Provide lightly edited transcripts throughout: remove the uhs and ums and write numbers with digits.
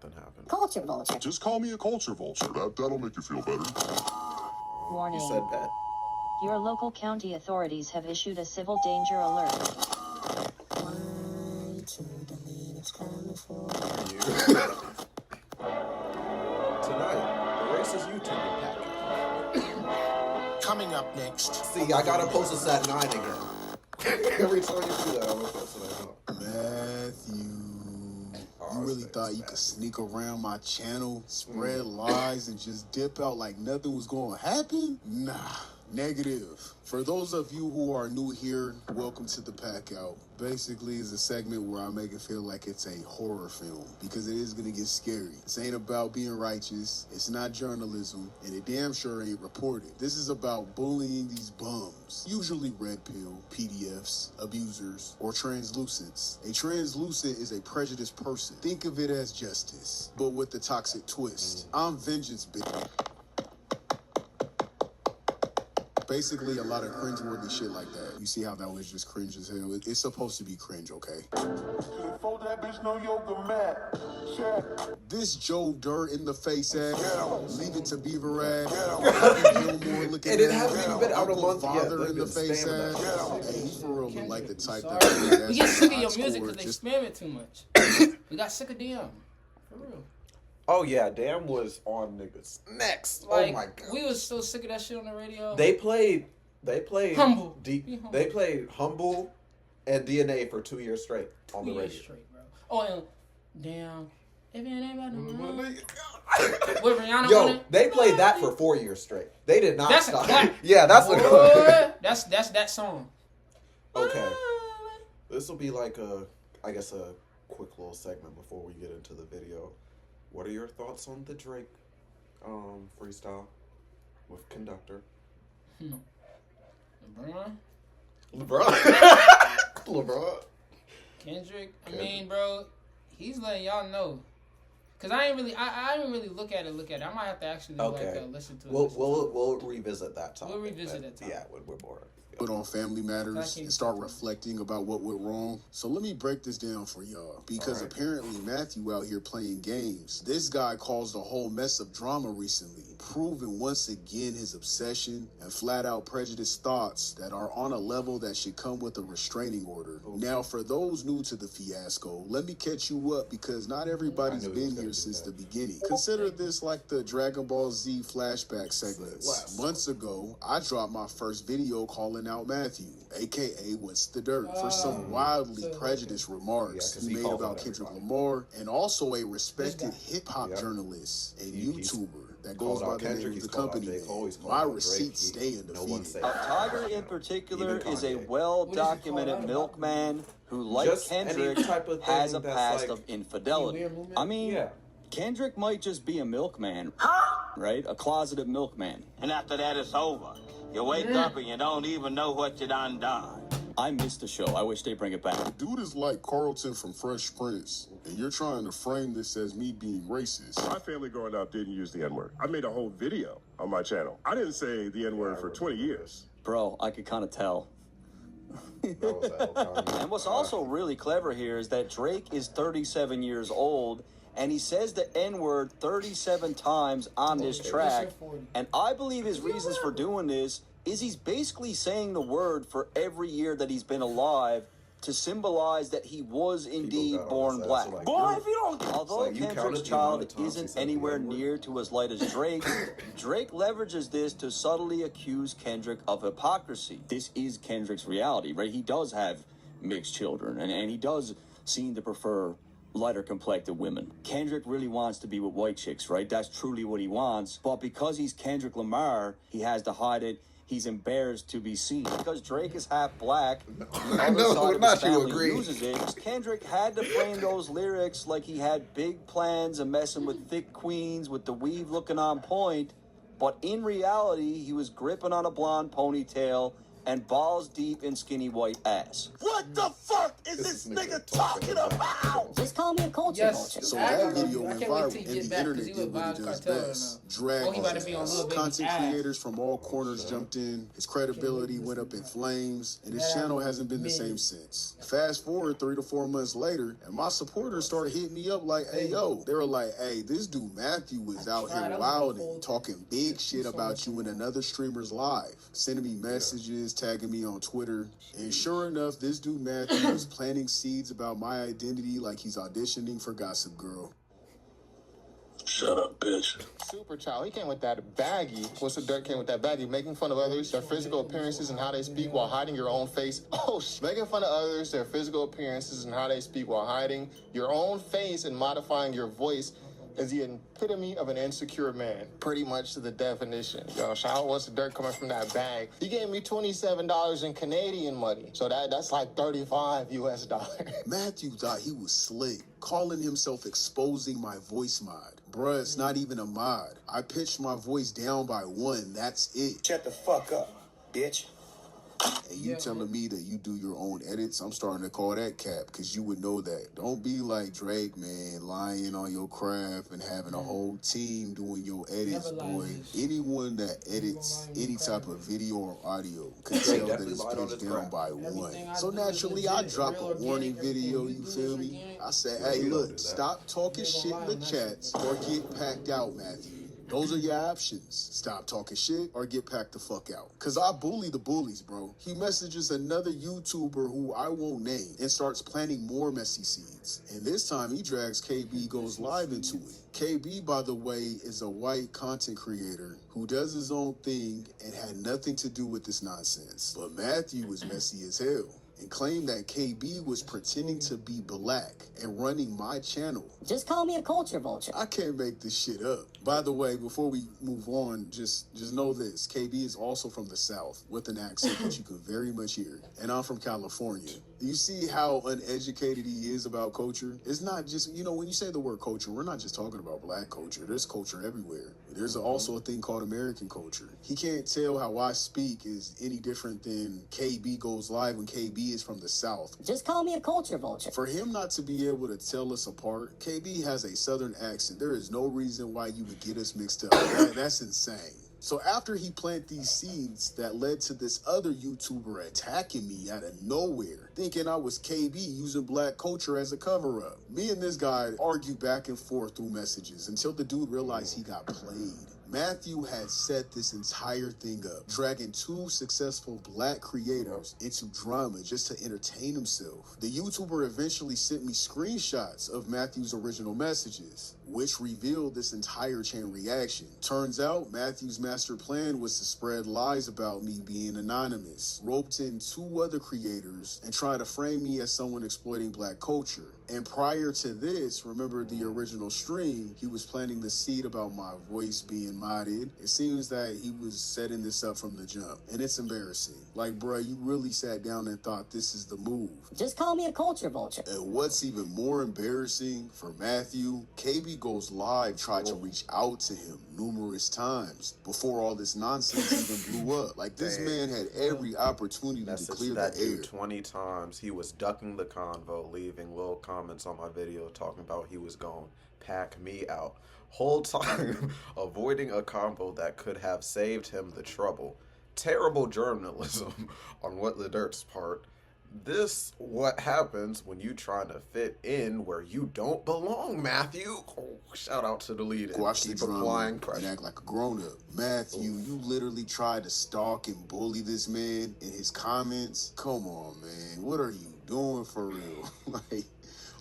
nothing happened. Culture vulture. Just call me a culture vulture. That'll make you feel better. Warning. You said pet. Your local county authorities have issued a civil danger alert. One, two, the lead is coming for you. Tonight, the racist YouTuber pack. Coming up next. See, I gotta post this at 9 again. Every time you do that, I'm gonna post it at 9. Matthew, Oh, you really thought you could sneak around my channel, spread lies, and just dip out like nothing was going to happen? Nah, negative. For those of you who are new here, welcome to the Packout. Basically, it's a segment where I make it feel like it's a horror film, because it is going to get scary. This ain't about being righteous, it's not journalism, and it damn sure ain't reported. This is about bullying these bums, usually red pill, PDFs, abusers, or translucents. A translucent is a prejudiced person. Think of it as justice, but with the toxic twist. I'm vengeance, bitch. Basically, a lot of cringeworthy shit like that. You see how that was just cringe as hell? It's supposed to be cringe, okay? Fold that bitch no yoga mat. This Joe Dirt in the face ass, leave it to Beaver ass, And it hasn't even been out a month yet. Father in the face ass. Hey, he for real look like the type that we get sick of your music because they spam it too much. We got sick of DM. For real. Oh yeah, Damn was on niggas next. Like, oh my god, we was so sick of that shit on the radio. They played Humble. They played Humble and DNA for 2 years straight on the radio. Straight, bro. Oh, and Damn. If it ain't about with Rihanna on Yo, it? they played that for 4 years straight. They did not That's stop. a clap. Yeah, that's a clap. That's that song. Okay. This will be like a quick little segment before we get into the video. What are your thoughts on the Drake freestyle with Conductor? LeBron. Kendrick. I mean, bro, he's letting y'all know. Cause I didn't really look at it. I might have to actually listen to it. We'll revisit that topic. We'll revisit that topic. Yeah, when we're bored. Put on family matters and start reflecting about what went wrong. So let me break this down for y'all, because apparently Matthew out here playing games. This guy caused a whole mess of drama recently, proving once again his obsession and flat out prejudiced thoughts that are on a level that should come with a restraining order. Now, for those new to the fiasco, let me catch you up, because not everybody's been here since the beginning. Consider this like the Dragon Ball Z flashback segments. Months ago, I dropped my first video calling out Matthew, aka What's the Dirt, for some wildly prejudiced remarks he made about Kendrick Lamar, and also a respected hip-hop journalist and YouTuber that goes by the name of the company. My receipts stay undefeated. Tiger in particular is a well-documented milkman who, like Kendrick, has a past of infidelity. I mean, Kendrick might just be a milkman, right? A closeted milkman. And after that, it's over. You wake up and you don't even know what you done. I missed the show. I wish they bring it back. Dude is like Carlton from Fresh Prince, and you're trying to frame this as me being racist. My family growing up didn't use the N-word. I made a whole video on my channel. I didn't say the N-word for 20 years. Bro, I could kind of tell. And what's also really clever here is that Drake is 37 years old, and he says the N-word 37 times on this track. And I believe his reasons for doing this is he's basically saying the word for every year that he's been alive to symbolize that he was indeed born black. Boy, if you don't... Although Kendrick's child isn't anywhere near to as light as Drake's, Drake leverages this to subtly accuse Kendrick of hypocrisy. This is Kendrick's reality, right? He does have mixed children, and he does seem to prefer lighter complected women. Kendrick really wants to be with white chicks, right? That's truly what he wants. But because he's Kendrick Lamar, he has to hide it. He's embarrassed to be seen. Because Drake is half black, the other side of his family uses it. Kendrick had to frame those lyrics like he had big plans and messing with thick queens with the weave looking on point. But in reality, he was gripping on a blonde ponytail and balls deep in skinny white ass. What the fuck is this nigga talking about? Just call me a culture vulture. So that video went viral, and the get internet did what it does best. Drag content creators from all corners jumped in. His credibility went up in flames, and his channel hasn't been the same since. Fast forward 3 to 4 months later, and my supporters started hitting me up like, hey, yo. They were like, hey, this dude Matthew was out here wilding, talking big shit about you in another streamer's live, sending me messages, tagging me on Twitter. And sure enough, this dude Matthew was planting seeds about my identity like he's auditioning for Gossip Girl. Shut up, bitch. Super child. He came with that baggie. What's the dirt came with that baggie? Making fun of others, their physical appearances and how they speak while hiding your own face. Oh, making fun of others, their physical appearances and how they speak while hiding your own face and modifying your voice is the epitome of an insecure man. Pretty much to the definition. Yo, shout out what's the dirt coming from that bag. He gave me $27 in Canadian money. So that's like $35 US. Matthew thought he was slick, calling himself exposing my voice mod. Bruh, it's not even a mod. I pitched my voice down by 1, that's it. Shut the fuck up, bitch. And you telling me that you do your own edits? I'm starting to call that cap, because you would know that. Don't be like Drake, man, lying on your craft and having a whole team doing your edits, boy. Anyone that edits any type of video or audio can tell that it's pitched down by 1. So naturally, I drop a warning video, you feel me? I say, hey, look, stop talking shit in the chats or get packed out, Matthew. Those are your options. Stop talking shit or get packed the fuck out. Cause I bully the bullies, bro. He messages another YouTuber who I won't name and starts planting more messy seeds. And this time he drags KB Goes Live into it. KB, by the way, is a white content creator who does his own thing and had nothing to do with this nonsense. But Matthew was messy as hell and claimed that KB was pretending to be black and running my channel. Just call me a culture vulture. I can't make this shit up. By the way, before we move on, just know this. KB is also from the South with an accent that you can very much hear. And I'm from California. You see how uneducated he is about culture? It's not just, when you say the word culture, we're not just talking about black culture. There's culture everywhere. There's also a thing called American culture. He can't tell how I speak is any different than KB Goes Live when KB is from the South. Just call me a culture vulture. For him not to be able to tell us apart, KB has a Southern accent. There is no reason why you would get us mixed up. That's insane. So after he planted these seeds that led to this other YouTuber attacking me out of nowhere, thinking I was KB using black culture as a cover-up. Me and this guy argued back and forth through messages until the dude realized he got played. Matthew had set this entire thing up, dragging 2 successful black creators into drama just to entertain himself. The YouTuber eventually sent me screenshots of Matthew's original messages, which revealed this entire chain reaction. Turns out, Matthew's master plan was to spread lies about me being anonymous, roped in 2 other creators, and try to frame me as someone exploiting black culture. And prior to this, remember the original stream, he was planting the seed about my voice being modded. It seems that he was setting this up from the jump. And it's embarrassing. Like, bruh, you really sat down and thought this is the move. Just call me a culture vulture. And what's even more embarrassing for Matthew, KB Goes Live tried to reach out to him numerous times before all this nonsense even blew up. Like, this man had every opportunity to clear the air. 20 times. He was ducking the convo, leaving little comments on my video talking about he was going to pack me out. Whole time avoiding a combo that could have saved him the trouble. Terrible journalism on What the Dirt's part. This what happens when you trying to fit in where you don't belong, Matthew. Oh, shout out to the lead. Keep applying pressure and act like a grown-up. Matthew, you literally tried to stalk and bully this man in his comments. Come on, man. What are you doing for real? Like,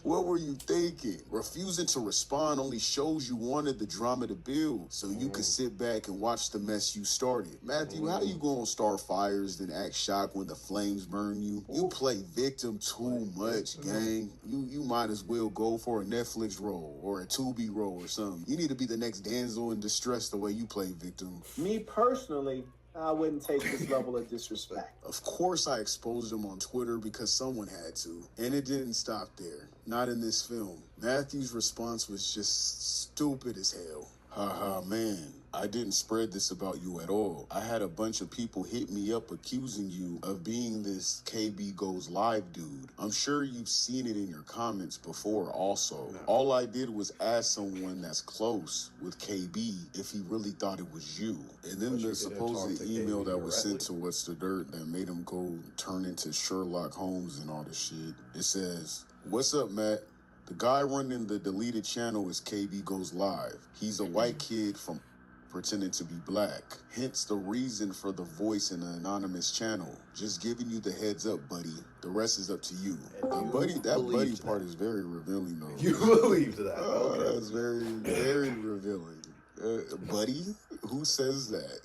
what were you thinking? Refusing to respond only shows you wanted the drama to build so you could sit back and watch the mess you started. Matthew, how you gonna start fires then act shocked when the flames burn you? You play victim too much, gang. You might as well go for a Netflix role or a Tubi role or something. You need to be the next damsel in distress the way you play victim. Me personally, I wouldn't take this level of disrespect. Of course I exposed him on Twitter because someone had to. And it didn't stop there. Not in this film. Matthew's response was just stupid as hell. Haha, man. I didn't spread this about you at all. I had a bunch of people hit me up accusing you of being this KB Goes Live dude. I'm sure you've seen it in your comments before also. No. All I did was ask someone that's close with KB if he really thought it was you. And then the supposed email that was sent to What's the Dirt that made him go turn into Sherlock Holmes and all this shit. It says, "What's up, Matt? The guy running the deleted channel is KB Goes Live. He's a white kid from pretending to be black. Hence the reason for the voice in an anonymous channel. Just giving you the heads up, buddy. The rest is up to you." That buddy part is very revealing, though. You believed that? Okay. That's very, very revealing. Buddy? Who says that?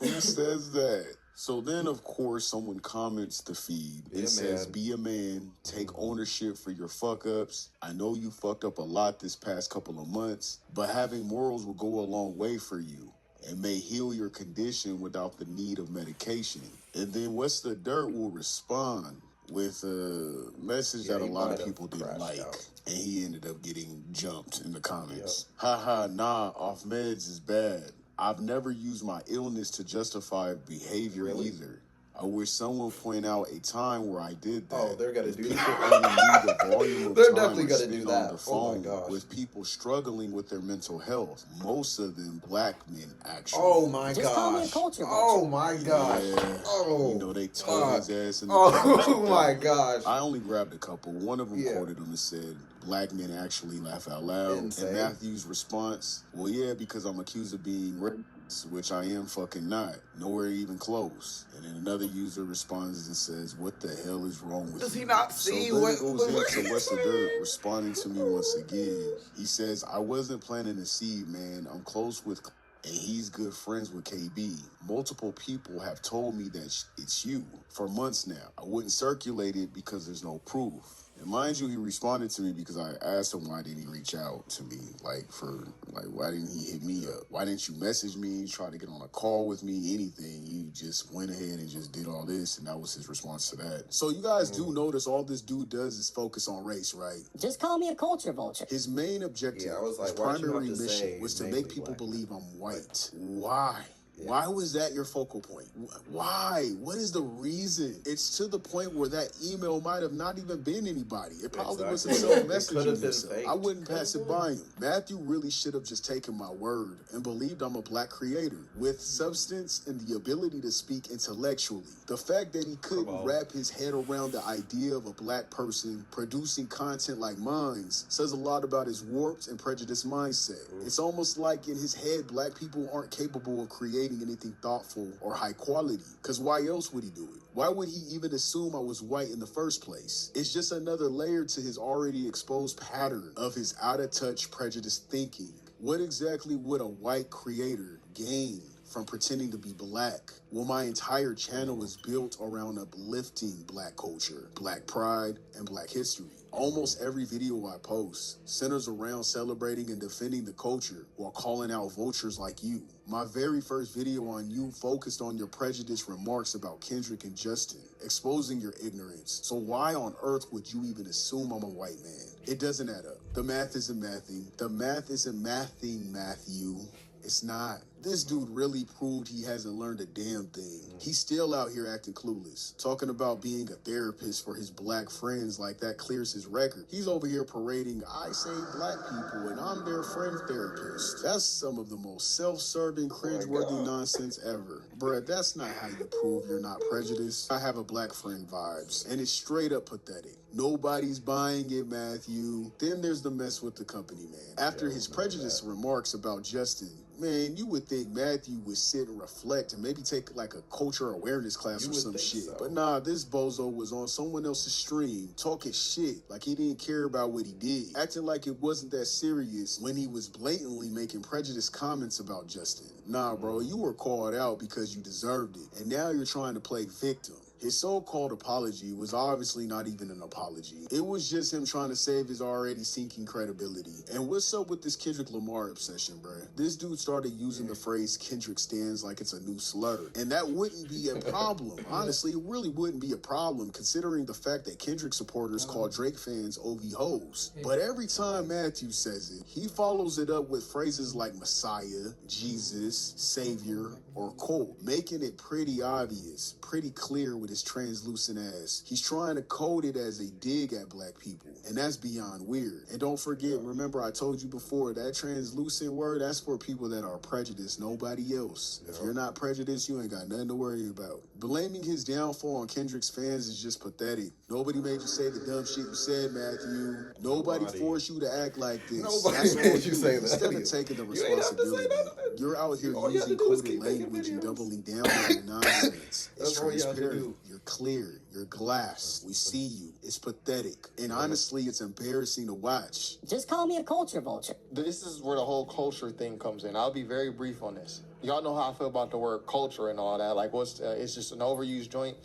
Who says that? So then, of course, someone comments the feed. It says, "Be a man, take ownership for your fuck-ups. I know you fucked up a lot this past couple of months, but having morals will go a long way for you and may heal your condition without the need of medication." And then What's the Dirt will respond with a message that a lot of people didn't like. And he ended up getting jumped in the comments. Haha, nah, off meds is bad. I've never used my illness to justify behavior either. I wish someone point out a time where I did that. Oh, they're gonna do People that. only knew the volume of They're time definitely I gonna spent do on that. the phone Oh my gosh. with people struggling with their mental health. Most of them black men, actually. Oh my Just call me a gosh. culture Oh my gosh. Yeah. Oh. You know, they told his ass in the Oh my gosh. I only grabbed a couple. One of them quoted him and said, "Black men actually laugh out loud." Insane. And Matthew's response, "Well, yeah, because I'm accused of being racist, which I am fucking not. Nowhere even close." And then another user responds and says, "What the hell is wrong with you?" Does he not see so what? then it goes into What's the Dirt responding to me once again. He says, "I wasn't planting a seed, man. I'm close with and he's good friends with KB. Multiple people have told me that it's you for months now. I wouldn't circulate it because there's no proof." And mind you, he responded to me because I asked him why didn't he reach out to me, why didn't he hit me up? Why didn't you message me, try to get on a call with me, anything? You just went ahead and just did all this, and that was his response to that. So you guys do notice all this dude does is focus on race, right? Just call me a culture vulture. His main objective, his why'd you primary have to say mission was to mainly make people black? believe I'm white. Why? Why was that your focal point? Why? What is the reason? It's to the point where that email might have not even been anybody. It probably was himself messaging himself. I wouldn't pass it by him. Matthew really should have just taken my word and believed I'm a black creator with substance and the ability to speak intellectually. The fact that he couldn't wrap his head around the idea of a black person producing content like mine says a lot about his warped and prejudiced mindset. It's almost like in his head, black people aren't capable of creating anything thoughtful or high quality. Because why else would he do it? Why would he even assume I was white in the first place? It's just another layer to his already exposed pattern of his out-of-touch prejudiced thinking. What exactly would a white creator gain from pretending to be black? Well, my entire channel is built around uplifting black culture, black pride, and black history. Almost every video I post centers around celebrating and defending the culture while calling out vultures like you. My very first video on you focused on your prejudiced remarks about Kendrick and Justin, exposing your ignorance. So why on earth would you even assume I'm a white man? It doesn't add up. The math isn't mathing. The math isn't mathing, Matthew. It's not. This dude really proved he hasn't learned a damn thing. He's still out here acting clueless, talking about being a therapist for his black friends like that clears his record. He's over here parading, "I save black people and I'm their friend therapist." That's some of the most self-serving, cringeworthy nonsense ever. Bruh, that's not how you prove you're not prejudiced. I have a black friend vibes, and it's straight up pathetic. Nobody's buying it, Matthew. Then there's the mess with the company, man. After his prejudiced remarks about Justin, man, you would think Matthew would sit and reflect and maybe take like a culture awareness class or some shit. So. But nah, this bozo was on someone else's stream talking shit like he didn't care about what he did, acting like it wasn't that serious when he was blatantly making prejudiced comments about Justin. Nah, bro, you were called out because you deserved it, and now you're trying to play victim. His so-called apology was obviously not even an apology. It was just him trying to save his already sinking credibility. And what's up with this Kendrick Lamar obsession, bruh? This dude started using the phrase Kendrick stands like it's a new slur. And that wouldn't be a problem. Honestly, it really wouldn't be a problem considering the fact that Kendrick supporters call Drake fans OV hoes. But every time Matthew says it, he follows it up with phrases like Messiah, Jesus, Savior, or cult, making it pretty obvious, pretty clear with his translucent ass. He's trying to code it as a dig at black people, and that's beyond weird. And don't forget, remember I told you before, that translucent word, that's for people that are prejudiced, nobody else. If you're not prejudiced, you ain't got nothing to worry about. Blaming his downfall on Kendrick's fans is just pathetic. Nobody made you say the dumb shit you said, Matthew. Nobody forced you to act like this. Nobody made you say that. Instead of taking the responsibility, you're out here using coded language and doubling down on your nonsense. It's transparent. You're clear. You're glass. We see you. It's pathetic. And honestly, it's embarrassing to watch. Just call me a culture vulture. This is where the whole culture thing comes in. I'll be very brief on this. Y'all know how I feel about the word culture and all that. Like, it's just an overused joint.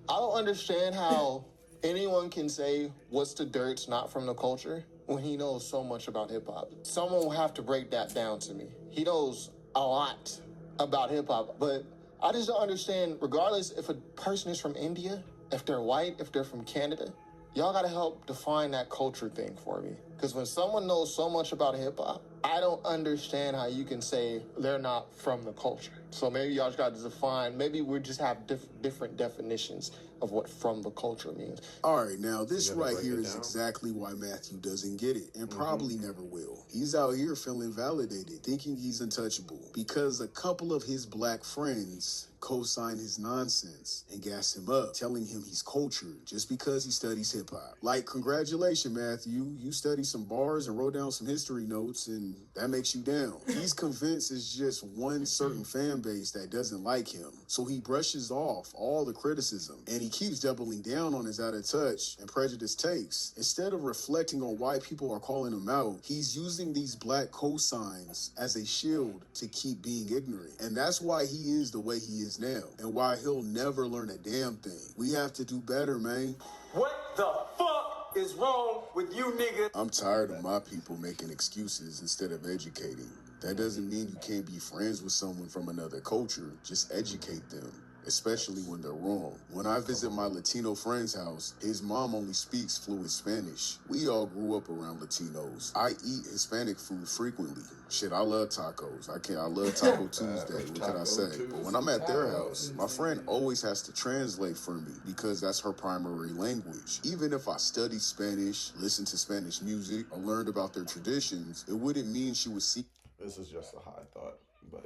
I don't understand how anyone can say what's the dirt's not from the culture when he knows so much about hip-hop. Someone will have to break that down to me. He knows a lot about hip-hop, but I just don't understand, regardless if a person is from India, if they're white, if they're from Canada, y'all gotta help define that culture thing for me. Because when someone knows so much about hip-hop, I don't understand how you can say they're not from the culture. So maybe y'all just got to define, maybe we just have different definitions of what from the culture means. All right, now this right here is exactly why Matthew doesn't get it, and probably never will. He's out here feeling validated, thinking he's untouchable, because a couple of his black friends co-sign his nonsense and gas him up, telling him he's cultured just because he studies hip-hop. Like, congratulations, Matthew. You studied some bars and wrote down some history notes, and that makes you down. He's convinced it's just one certain fan base that doesn't like him, so he brushes off all the criticism, and he keeps doubling down on his out-of-touch and prejudiced takes. Instead of reflecting on why people are calling him out, he's using these black cosigns as a shield to keep being ignorant. And that's why he is the way he is now, and why he'll never learn a damn thing. We have to do better, man. What the fuck is wrong with you niggas? I'm tired of my people making excuses instead of educating. That doesn't mean you can't be friends with someone from another culture. Just educate them, especially when they're wrong. When I visit my Latino friend's house, his mom only speaks fluent Spanish. We all grew up around Latinos. I eat Hispanic food frequently. Shit, I love tacos. I love Taco Tuesday. What can I say? But when I'm at their house, my friend always has to translate for me because that's her primary language. Even if I study Spanish, listen to Spanish music, or learned about their traditions, it wouldn't mean she would see. This is just a high thought, but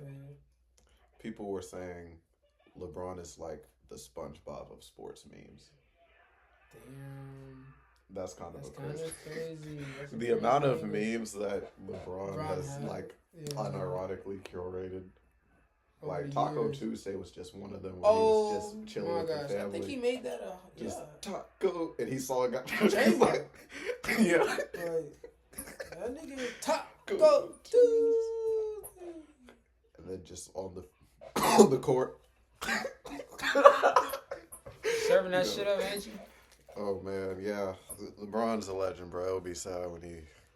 people were saying LeBron is like the SpongeBob of sports memes. Damn. That's kind of crazy. The amount of memes that LeBron has like unironically curated. Like Taco Tuesday was just one of them where he was just chilling with the family. I think he made that just taco, and he saw a guy. He's like, yeah. Like, that nigga Taco Tuesday. And then just on the court. Serving that shit up, ain't you? Oh man, yeah. LeBron's a legend, bro. It'll be sad when he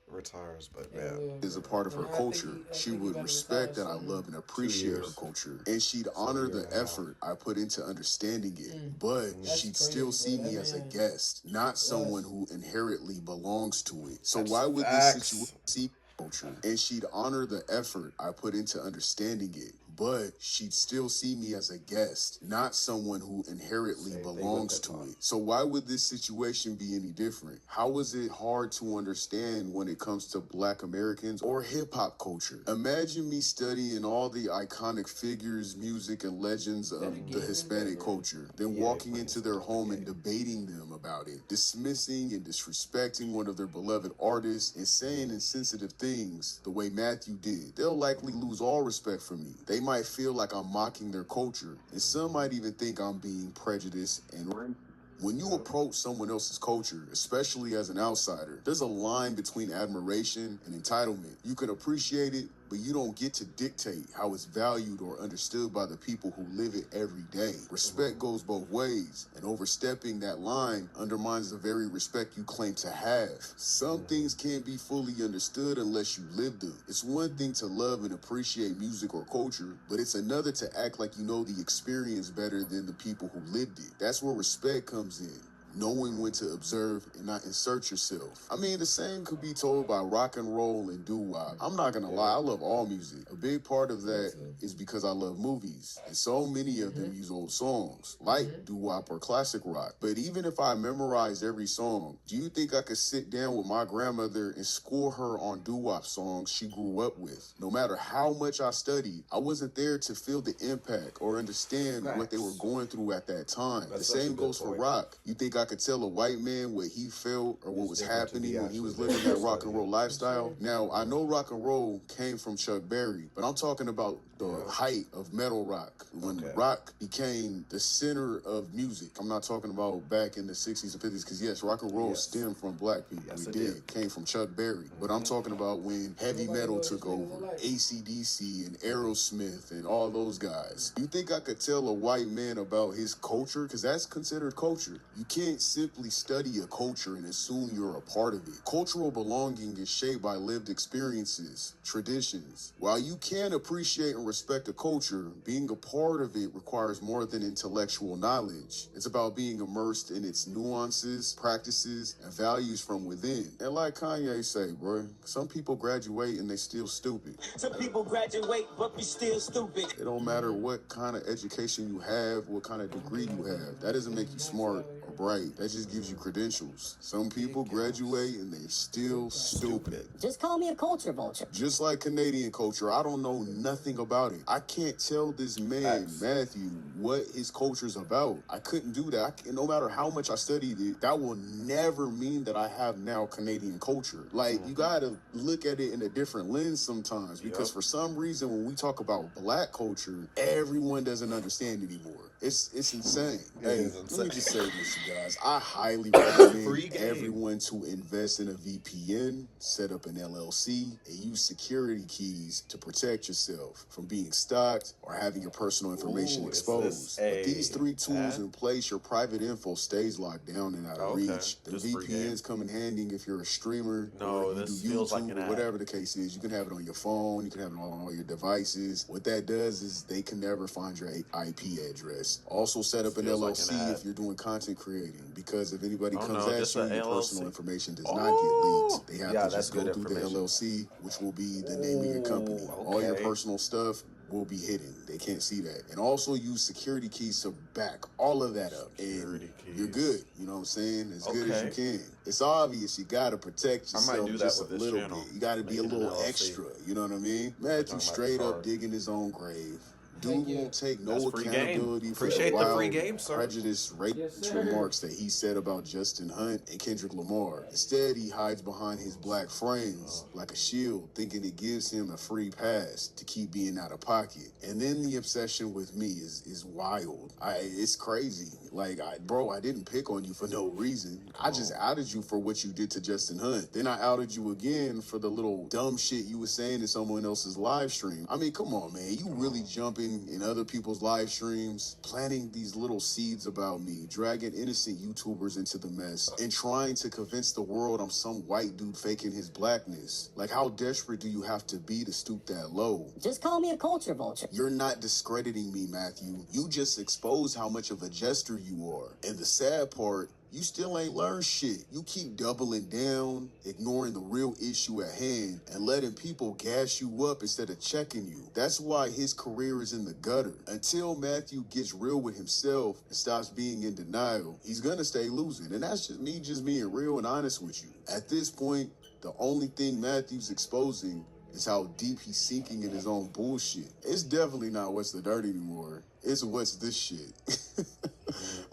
retires, but man, is a part of her culture. She would respect that I love and appreciate her culture, and she'd honor the effort I put into understanding it. But she'd still see me as a guest, not someone who inherently belongs to it. So why would this situation see culture? And she'd honor the effort I put into understanding it. But she'd still see me as a guest, not someone who inherently belongs to it. So why would this situation be any different? How is it hard to understand when it comes to Black Americans or hip-hop culture? Imagine me studying all the iconic figures, music, and legends of the Hispanic culture, then walking into their home and debating them about it, dismissing and disrespecting one of their beloved artists, and saying insensitive things the way Matthew did. They'll likely lose all respect for me. They might feel like I'm mocking their culture, and some might even think I'm being prejudiced and racist. When you approach someone else's culture, especially as an outsider, there's a line between admiration and entitlement. You can appreciate it, but you don't get to dictate how it's valued or understood by the people who live it every day. Respect goes both ways, and overstepping that line undermines the very respect you claim to have. Some things can't be fully understood unless you live them. It's one thing to love and appreciate music or culture, but it's another to act like you know the experience better than the people who lived it. That's where respect comes in. Knowing when to observe and not insert yourself. I mean, the same could be told by rock and roll and doo-wop. I'm not gonna lie, I love all music. A big part of that is because I love movies, and so many of them use old songs, like doo-wop or classic rock. But even if I memorized every song, do you think I could sit down with my grandmother and school her on doo-wop songs she grew up with? No matter how much I studied, I wasn't there to feel the impact or understand what they were going through at that time. The same goes for rock. You think I could tell a white man what he felt or what was happening when he was living that rock and roll lifestyle? Now, I know rock and roll came from Chuck Berry, but I'm talking about the height of metal rock, when rock became the center of music. I'm not talking about back in the 60s and 50s, because yes, rock and roll stemmed from black people. It did. Came from Chuck Berry. But I'm talking about when heavy metal took over, AC/DC and Aerosmith and all those guys. You think I could tell a white man about his culture? Because that's considered culture. You can't simply study a culture and assume you're a part of it. Cultural belonging is shaped by lived experiences, traditions. While you can appreciate and respect a culture, being a part of it requires more than intellectual knowledge. It's about being immersed in its nuances, practices, and values from within. And like Kanye say, bro, some people graduate and they still stupid. Some people graduate, but we still stupid. It don't matter what kind of education you have, what kind of degree you have. That doesn't make you smart or bright. That just gives you credentials. Some people graduate and they're still stupid. Just call me a culture vulture. Just like Canadian culture, I don't know nothing about it. I can't tell this man, Matthew, what his culture's about. I couldn't do that. No matter how much I studied it, that will never mean that I have now Canadian culture. Like, you gotta look at it in a different lens sometimes, because for some reason, when we talk about black culture, everyone doesn't understand anymore. It's insane. Hey, let me just say this, you guys. I highly recommend everyone to invest in a VPN, set up an LLC, and use security keys to protect yourself from being stalked or having your personal information exposed. With these 3 tools in place, your private info stays locked down and out of reach. The VPNs come in handy if you're a streamer or you do YouTube or whatever the case is. You can have it on your phone. You can have it on all your devices. What that does is they can never find your IP address. Also set up an LLC if you're doing content creating, because if anybody comes at you, your personal information does not get leaked. They have to just go through the LLC, which will be the name of your company. All your personal stuff will be hidden. They can't see that. And also use security keys to back all of that up. And you're good. You know what I'm saying? As good as you can. It's obvious you gotta protect yourself just a little bit. You gotta be a little extra. You know what I mean? Matthew straight up digging his own grave. Dude won't take no accountability for the wild, prejudiced, racist remarks that he said about Justin Hunt and Kendrick Lamar. Instead, he hides behind his black friends like a shield, thinking it gives him a free pass to keep being out of pocket. And then the obsession with me is wild. It's crazy. Like, bro, I didn't pick on you for no reason. I just outed you for what you did to Justin Hunt. Then I outed you again for the little dumb shit you were saying in someone else's live stream. I mean, come on, man. You really jumping in other people's live streams, planting these little seeds about me, dragging innocent YouTubers into the mess, and trying to convince the world I'm some white dude faking his blackness. Like, how desperate do you have to be to stoop that low? Just call me a culture vulture. You're not discrediting me, Matthew. You just exposed how much of a jester you are. And the sad part, you still ain't learned shit. You keep doubling down, ignoring the real issue at hand, and letting people gas you up instead of checking you. That's why his career is in the gutter. Until Matthew gets real with himself and stops being in denial, he's gonna stay losing. And that's just me being real and honest with you. At this point, the only thing Matthew's exposing is how deep he's sinking in his own bullshit. It's definitely not What's the Dirt anymore. It's What's This Shit.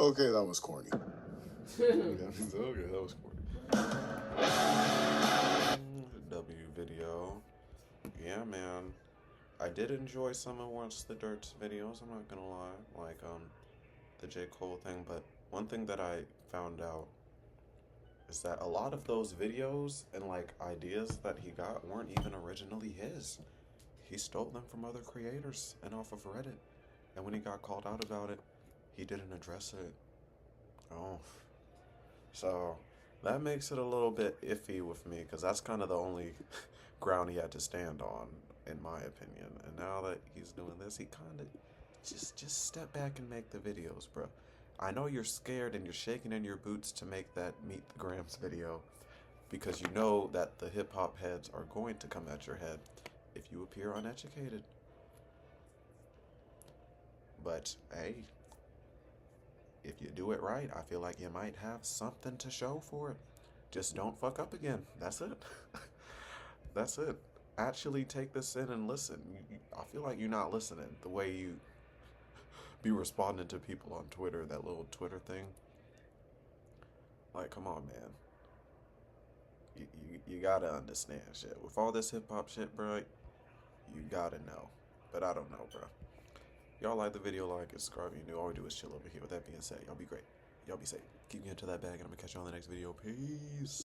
Okay, that was corny. Okay, that was corny. W video. Yeah, man. I did enjoy some of What's the Dirt's videos, I'm not gonna lie. Like, the J. Cole thing, but one thing that I found out is that a lot of those videos and, like, ideas that he got weren't even originally his. he stole them from other creators and off of Reddit. And when he got called out about it, he didn't address it. Oh. So that makes it a little bit iffy with me, because that's kind of the only ground he had to stand on, in my opinion. And now that he's doing this, he kind of just step back and make the videos, bro. I know you're scared and you're shaking in your boots to make that Meet the Grams video, because you know that the hip-hop heads are going to come at your head if you appear uneducated. But hey, if you do it right, I feel like you might have something to show for it. Just don't fuck up again. That's it. That's it. Actually take this in and listen. I feel like you're not listening the way you be responding to people on Twitter, that little Twitter thing. Like, come on, man. You gotta understand shit. With all this hip-hop shit, bro, you gotta know. But I don't know, bro. Y'all like the video, like and subscribe if you're new. All we do is chill over here. With that being said, y'all be great. Y'all be safe. Keep getting to that bag, and I'm gonna catch you on the next video. Peace.